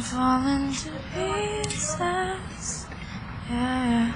falling to pieces. Yeah.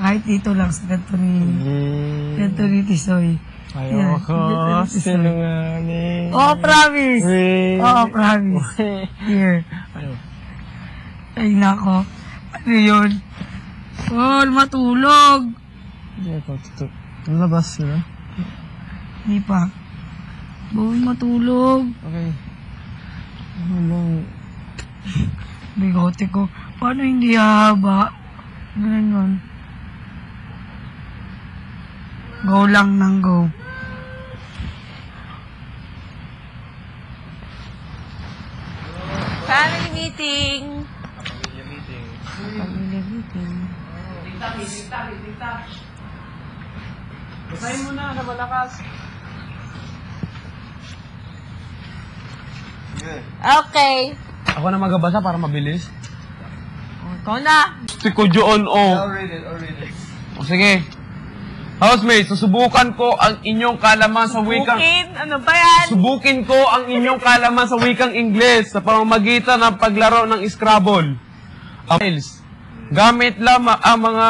Kahit dito lang sa ganito ni Tisoy. Ayoko, sinungaling. Oh, promise! Oh, promise. Here. Ay, nako. Ano yun? Oh, matulog. Hindi ako tutok. Nalabas sila? Hindi pa. Bawal matulog. Okay. Ano bang... Bigote ko. Paano hindi hahaba? Ganun. Go lang ng go. Family meeting. Family meeting. Tingtap. Basahin mo na malakas. Okay. Ako na magabasa para mabilis. Ikaw na. Si Kujoon O. I'll read it. O sige. Housemates, susubukan ko ang inyong kalaman sa wikang... Bukin? Ano ba yan? Subukin ko ang inyong kalaman sa wikang Ingles sa pamamagitan ng paglaro ng Scrabble. Gamit lamang ang mga